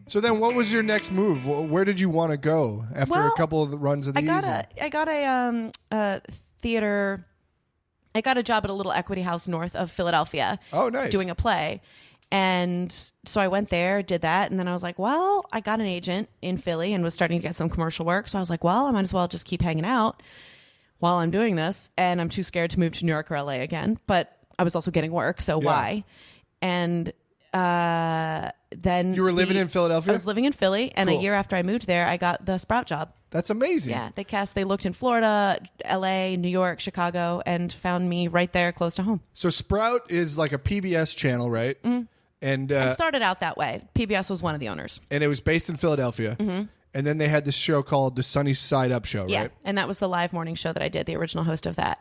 So then what was your next move? Where did you want to go after a couple of the runs of these? I got a theater. I got a job at a little equity house north of Philadelphia. Oh, nice. Doing a play. And so I went there, did that. And then I was like, well, I got an agent in Philly and was starting to get some commercial work. So I was like, well, I might as well just keep hanging out while I'm doing this. And I'm too scared to move to New York or LA again. But I was also getting work. So why? And then you were living in Philadelphia? I was living in Philly, and cool. A year after I moved there, I got the Sprout job. That's amazing. Yeah, they looked in Florida, LA, New York, Chicago, and found me right there close to home. So Sprout is like a PBS channel, right? Mm-hmm. And I started out that way. PBS was one of the owners. And it was based in Philadelphia. Mm-hmm. And then they had this show called The Sunny Side Up Show, right? Yeah, and that was the live morning show that I did, the original host of that.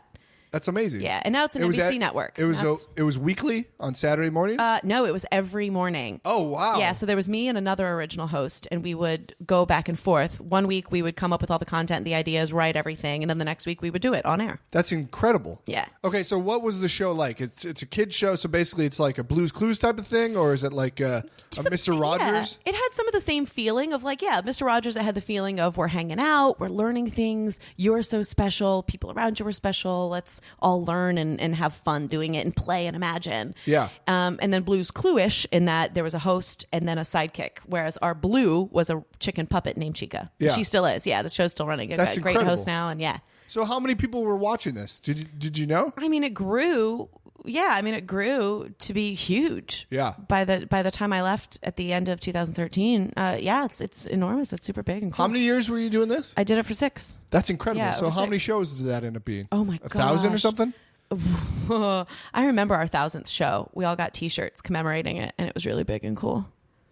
That's amazing. Yeah, and now it's an NBC network. It was weekly on Saturday mornings? No, it was every morning. Oh, wow. Yeah, so there was me and another original host, and we would go back and forth. One week we would come up with all the content, the ideas, write everything, and then the next week we would do it on air. That's incredible. Yeah. Okay, so what was the show like? It's a kid's show, so basically it's like a Blue's Clues type of thing, or is it like a Mr. Rogers? Yeah. It had some of the same feeling of like, Mr. Rogers, it had the feeling of we're hanging out, we're learning things, you're so special, people around you are special, let's all learn and have fun doing it and play and imagine. Yeah. And then Blue's Clue-ish in that there was a host and then a sidekick, whereas our Blue was a chicken puppet named Chica. Yeah. She still is. Yeah, the show's still running. That's got a great incredible. host now, and yeah. So how many people were watching this? Did you know? I mean, it grew. Yeah, I mean, it grew to be huge. Yeah. By the time I left at the end of 2013, it's enormous. It's super big and cool. How many years were you doing this? I did it for 6. That's incredible. Yeah, so how many shows did that end up being? Oh my gosh. 1,000 or something? I remember our 1,000th show. We all got T-shirts commemorating it, and it was really big and cool.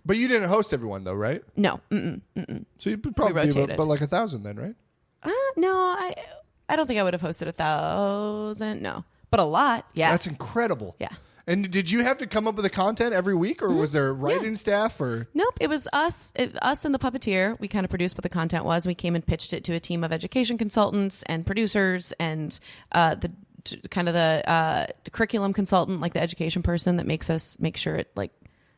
But you didn't host everyone, though, right? No. So you'd probably be about like 1,000 then, right? No, I don't think I would have hosted 1,000. No, but a lot. Yeah, that's incredible. Yeah. And did you have to come up with the content every week, or was there writing staff? Or nope, it was us and the puppeteer. We kind of produced what the content was. We came and pitched it to a team of education consultants and producers and the curriculum consultant, like the education person that makes us make sure it like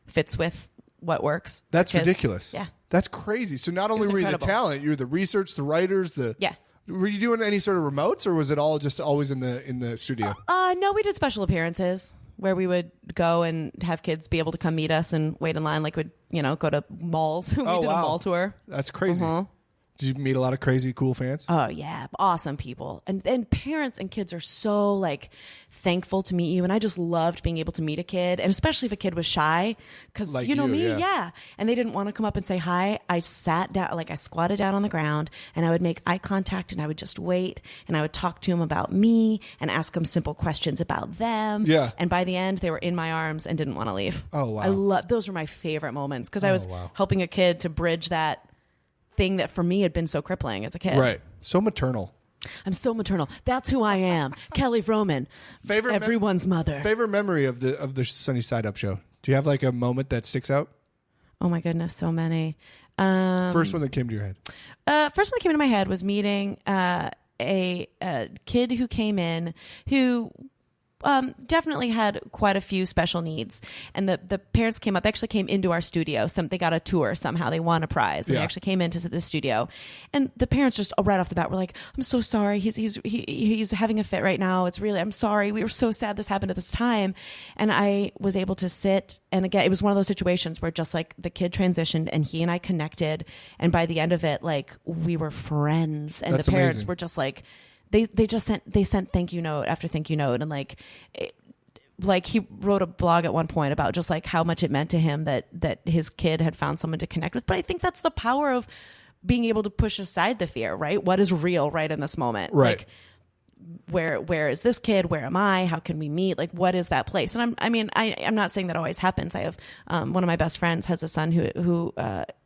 fits with what works. That's ridiculous. Yeah, that's crazy. So not only were you the talent, you were the research, the writers, yeah. Were you doing any sort of remotes, or was it all just always in the studio? No, we did special appearances where we would go and have kids be able to come meet us and wait in line, like we'd go to malls. We did a mall tour. That's crazy. Did you meet a lot of crazy, cool fans? Oh, yeah. Awesome people. And parents and kids are so, like, thankful to meet you. And I just loved being able to meet a kid. And especially if a kid was shy. Because, like you know me? Yeah. Yeah. And they didn't want to come up and say hi. I sat down, like, I squatted down on the ground. And I would make eye contact. And I would just wait. And I would talk to them about me. And ask them simple questions about them. Yeah. And by the end, they were in my arms and didn't want to leave. Oh, wow. Those were my favorite moments. Because I was helping a kid to bridge that thing that for me had been so crippling as a kid. Right. So maternal. I'm so maternal. That's who I am. Kelly Vrooman. Everyone's mother. Favorite memory of the Sunny Side Up show? Do you have like a moment that sticks out? Oh my goodness, so many. First one that came to your head. First one that came to my head was meeting a kid who came in who definitely had quite a few special needs, and the parents came up. They actually came into our studio. They got a tour somehow. They won a prize, and they actually came into the studio. And the parents just right off the bat were like, "I'm so sorry. He's having a fit right now. I'm sorry. We were so sad this happened at this time." And I was able to sit, and again, it was one of those situations where just like the kid transitioned, and he and I connected, and by the end of it, like we were friends, and the parents were just like. They sent thank you note after thank you note, and like he wrote a blog at one point about just like how much it meant to him that his kid had found someone to connect with. But I think that's the power of being able to push aside the fear, right? What is real right in this moment? Right. Like, where is this kid? Where am I? How can we meet? Like, what is that place? And I'm not saying that always happens. I have one of my best friends has a son who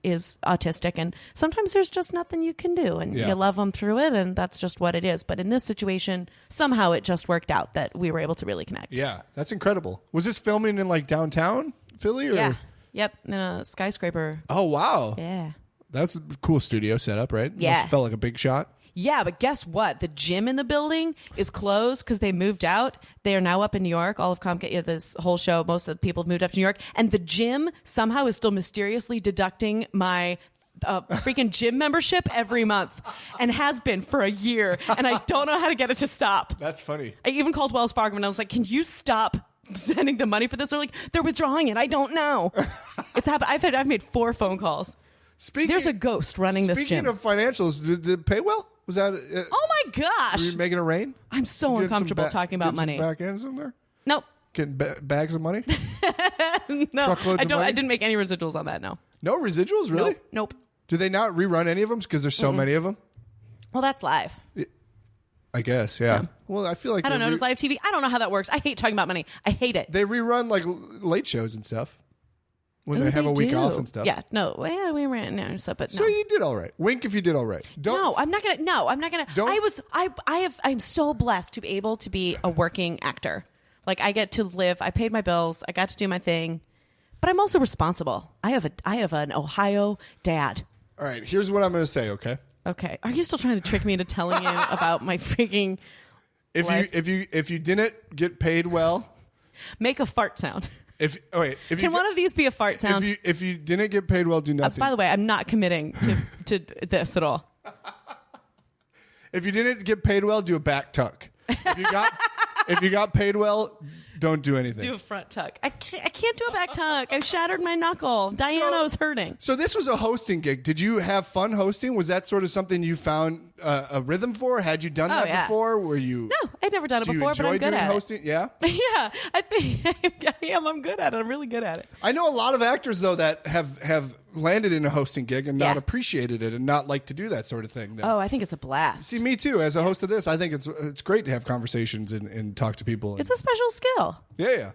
is autistic, and sometimes there's just nothing you can do, and you love them through it, and that's just what it is. But in this situation, somehow it just worked out that we were able to really connect. Yeah, that's incredible. Was this filming in like downtown Philly? Or? Yeah. Yep. In a skyscraper. Oh wow. Yeah. That's a cool studio setup, right? Yeah. Must felt like a big shot. Yeah, but guess what? The gym in the building is closed because they moved out. They are now up in New York. All of Comcast, this whole show, most of the people have moved up to New York. And the gym somehow is still mysteriously deducting my freaking gym membership every month and has been for a year. And I don't know how to get it to stop. That's funny. I even called Wells Fargo and I was like, can you stop sending the money for this? They're like, they're withdrawing it. I don't know. It's happened. I've made 4 phone calls. There's a ghost running this gym. Speaking of financials, did it pay well? Was that? Oh my gosh! Were you making it rain? I'm so uncomfortable talking about money. Some back ends in there? Nope. Getting bags of money? No, Truckloads of money? I didn't make any residuals on that. No. No residuals, really? Nope. Do they not rerun any of them because there's so many of them? Well, that's live. I guess, yeah. Well, I feel like I don't know. Does live TV? I don't know how that works. I hate talking about money. I hate it. They rerun like late shows and stuff when they have a week off and stuff. Yeah, no, well, we ran no, so, but no. So you did all right. Wink if you did all right. No, I'm not gonna. I'm so blessed to be able to be a working actor. Like I get to live. I paid my bills. I got to do my thing, but I'm also responsible. I have an Ohio dad. All right. Here's what I'm going to say. Okay. Okay. Are you still trying to trick me into telling you about my freaking? If you didn't get paid well, make a fart sound. Can one of these be a fart sound? If you didn't get paid well, do nothing. By the way, I'm not committing to this at all. If you didn't get paid well, do a back tuck. If you got paid well, don't do anything. Do a front tuck. I can't do a back tuck. I shattered my knuckle. Diana's hurting. So this was a hosting gig. Did you have fun hosting? Was that sort of something you found a rhythm for? Had you done that before? Were you? No, I'd never done it before, but I'm good at hosting? it. Yeah? Yeah, I think I am. I'm good at it. I'm really good at it. I know a lot of actors, though, that have landed in a hosting gig and not appreciated it and not like to do that sort of thing. Oh, I think it's a blast. See, me too. As a host of this, I think it's great to have conversations and talk to people. It's a special skill. Yeah.